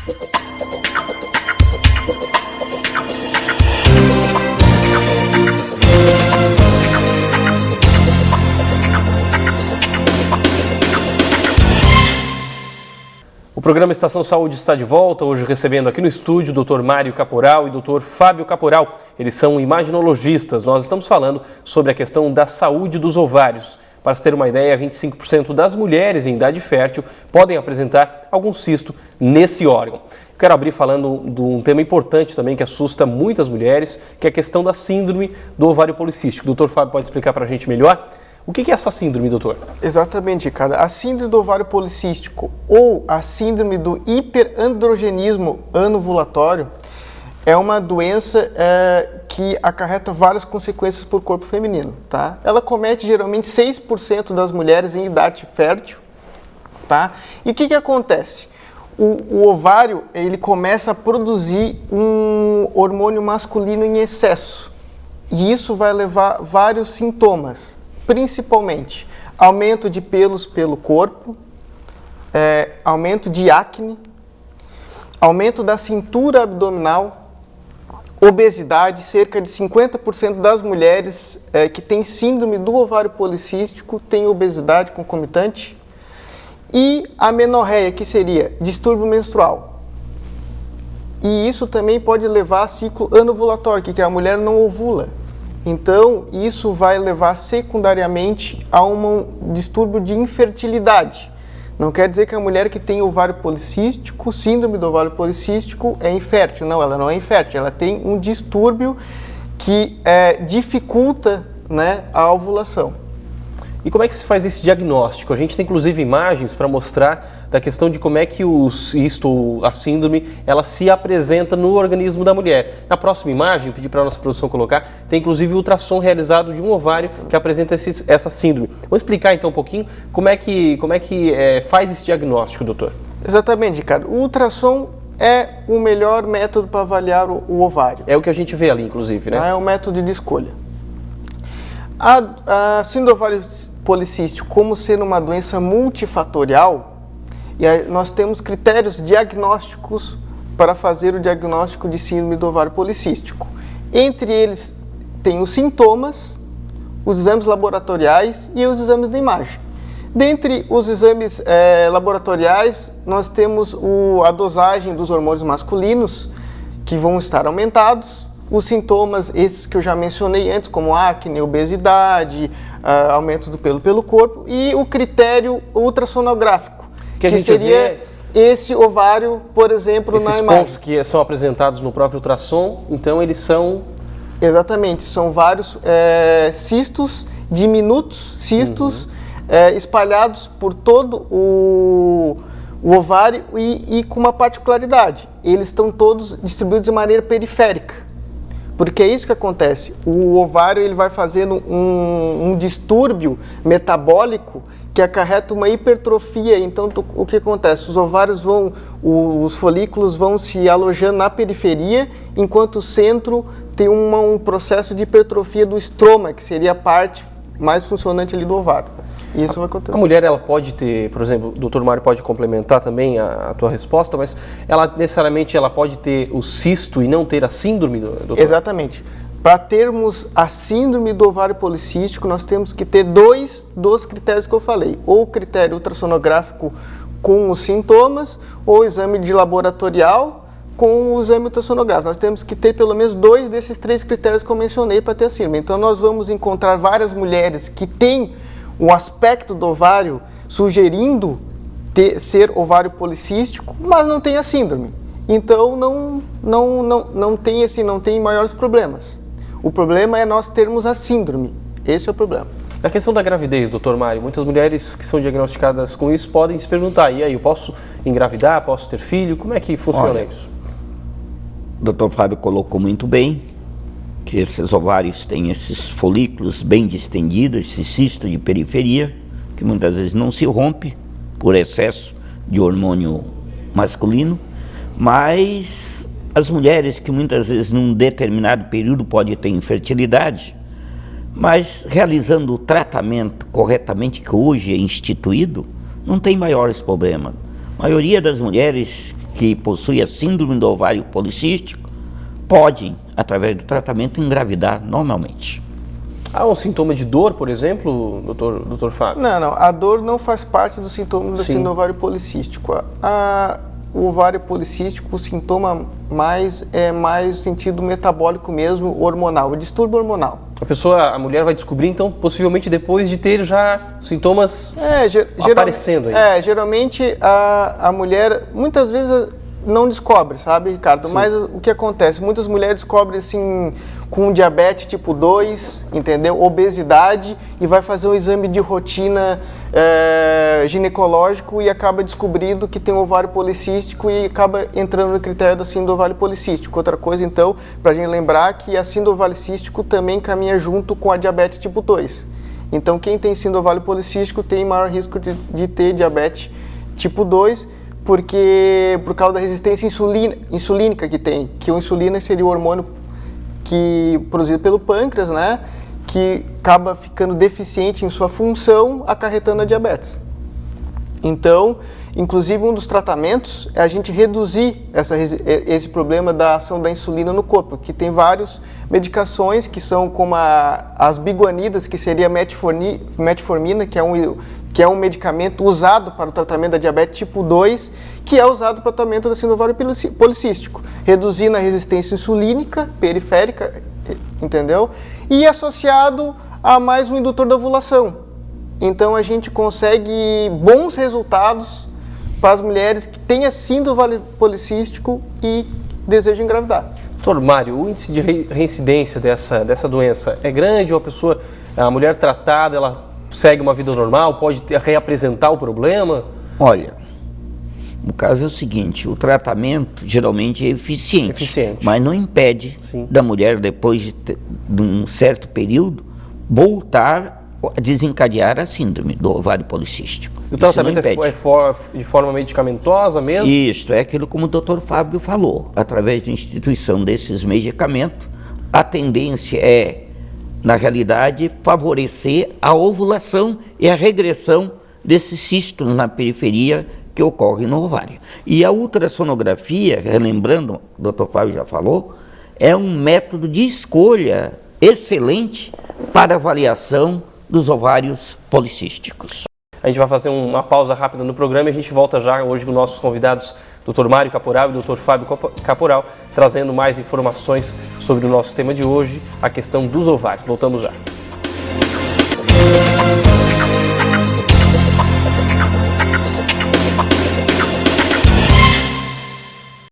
O programa Estação Saúde está de volta, hoje recebendo aqui no estúdio o Dr. Mário Caporal e o Dr. Fábio Caporal. Eles são imaginologistas. Nós estamos falando sobre a questão da saúde dos ovários. Para se ter uma ideia, 25% das mulheres em idade fértil podem apresentar algum cisto nesse órgão. Quero abrir falando de um tema importante também que assusta muitas mulheres, que é a questão da síndrome do ovário policístico. O Dr. Fábio pode explicar para a gente melhor? O que é essa síndrome, doutor? Exatamente, Ricardo. A síndrome do ovário policístico ou a síndrome do hiperandrogenismo anovulatório é uma doença que acarreta várias consequências para o corpo feminino, tá? Ela comete geralmente 6% das mulheres em idade fértil, tá? E o que acontece? O ovário, ele começa a produzir um hormônio masculino em excesso e isso vai levar vários sintomas. Principalmente aumento de pelos pelo corpo, aumento de acne, aumento da cintura abdominal, obesidade. Cerca de 50% das mulheres que têm síndrome do ovário policístico têm obesidade concomitante, e amenorreia, que seria distúrbio menstrual. E isso também pode levar a ciclo anovulatório, que a mulher não ovula. Então, isso vai levar secundariamente a um distúrbio de infertilidade. Não quer dizer que a mulher que tem ovário policístico, síndrome do ovário policístico, é infértil. Não, ela não é infértil, ela tem um distúrbio que dificulta, né, a ovulação. E como é que se faz esse diagnóstico? A gente tem inclusive imagens para mostrar da questão de como é que a síndrome, ela se apresenta no organismo da mulher. Na próxima imagem, pedi para a nossa produção colocar, tem inclusive o ultrassom realizado de um ovário que apresenta essa síndrome. Vamos explicar então um pouquinho como é que faz esse diagnóstico, doutor? Exatamente, Ricardo. O ultrassom é o melhor método para avaliar o ovário. É o que a gente vê ali, inclusive, né? É o método de escolha. A síndrome do ovário policístico, como sendo uma doença multifatorial, nós temos critérios diagnósticos para fazer o diagnóstico de síndrome do ovário policístico. Entre eles, tem os sintomas, os exames laboratoriais e os exames de imagem. Dentre os exames laboratoriais, nós temos a dosagem dos hormônios masculinos, que vão estar aumentados. Os sintomas, esses que eu já mencionei antes, como acne, obesidade, aumento do pelo pelo corpo, e o critério ultrassonográfico, que seria esse ovário, por exemplo, na imagem. Esses pontos que são apresentados no próprio ultrassom, então eles são... Exatamente, são vários cistos, diminutos cistos, espalhados por todo o ovário e com uma particularidade. Eles estão todos distribuídos de maneira periférica. Porque é isso que acontece, o ovário ele vai fazendo um distúrbio metabólico que acarreta uma hipertrofia. Então o que acontece? Os folículos vão se alojando na periferia, enquanto o centro tem um processo de hipertrofia do estroma, que seria a parte mais funcionante ali do ovário. E isso vai acontecer. A mulher, ela pode ter, por exemplo, o Dr. Mário pode complementar também a tua resposta, mas ela necessariamente pode ter o cisto e não ter a síndrome, doutor? Exatamente. Para termos a síndrome do ovário policístico, nós temos que ter dois dos critérios que eu falei. Ou o critério ultrassonográfico com os sintomas, ou o exame de laboratorial com o exame ultrassonográfico. Nós temos que ter pelo menos 2 desses 3 critérios que eu mencionei para ter a síndrome. Então nós vamos encontrar várias mulheres que têm o aspecto do ovário sugerindo ser ovário policístico, mas não tem a síndrome. Então não tem maiores problemas. O problema é nós termos a síndrome. Esse é o problema. A questão da gravidez, doutor Mário, muitas mulheres que são diagnosticadas com isso podem se perguntar, e aí, eu posso engravidar, posso ter filho? Como é que funciona isso? O doutor Fábio colocou muito bem que esses ovários têm esses folículos bem distendidos, esse cisto de periferia, que muitas vezes não se rompe por excesso de hormônio masculino, mas as mulheres que muitas vezes num determinado período podem ter infertilidade, mas realizando o tratamento corretamente que hoje é instituído, não tem maiores problemas. A maioria das mulheres que possui a síndrome do ovário policístico podem, através do tratamento, engravidar normalmente. Há um sintoma de dor, por exemplo, doutor Fábio? Não, a dor não faz parte do sintoma da síndrome do ovário policístico. O ovário policístico, o sintoma é mais sentido metabólico mesmo, hormonal, o distúrbio hormonal. A mulher vai descobrir, então, possivelmente depois de ter já sintomas aparecendo aí. Geralmente a mulher, muitas vezes, não descobre, sabe, Ricardo? Sim. Mas o que acontece? Muitas mulheres descobrem, assim, com diabetes tipo 2, entendeu? Obesidade, e vai fazer um exame de rotina ginecológico e acaba descobrindo que tem ovário policístico e acaba entrando no critério da síndrome do ovário policístico. Outra coisa, então, para a gente lembrar que a síndrome do ovário policístico também caminha junto com a diabetes tipo 2. Então, quem tem síndrome do ovário policístico tem maior risco de ter diabetes tipo 2, por causa da resistência insulínica que tem, que a insulina seria o hormônio produzido pelo pâncreas, né, que acaba ficando deficiente em sua função, acarretando a diabetes. Então, inclusive, um dos tratamentos é a gente reduzir esse problema da ação da insulina no corpo, que tem várias medicações que são como as biguanidas, que seria a metformina, que é um medicamento usado para o tratamento da diabetes tipo 2, que é usado para o tratamento da síndrome do ovário policístico, reduzindo a resistência insulínica periférica, entendeu? E associado a mais um indutor da ovulação. Então a gente consegue bons resultados para as mulheres que têm a síndrome do ovário policístico e desejam engravidar. Doutor Mário, o índice de reincidência dessa doença é grande ou a mulher tratada, ela segue uma vida normal, pode reapresentar o problema? Olha, o caso é o seguinte, o tratamento geralmente é eficiente. Mas não impede da mulher, depois de um certo período, voltar a desencadear a síndrome do ovário policístico. O tratamento é de forma medicamentosa mesmo? Isso, é aquilo como o doutor Fábio falou, através da instituição desses medicamentos, a tendência é, na realidade, favorecer a ovulação e a regressão desses cistos na periferia que ocorre no ovário. E a ultrassonografia, relembrando, o doutor Fábio já falou, é um método de escolha excelente para avaliação dos ovários policísticos. A gente vai fazer uma pausa rápida no programa e a gente volta já hoje com nossos convidados, Dr. Mário Caporal e Dr. Fábio Caporal, trazendo mais informações sobre o nosso tema de hoje, a questão dos ovários. Voltamos já.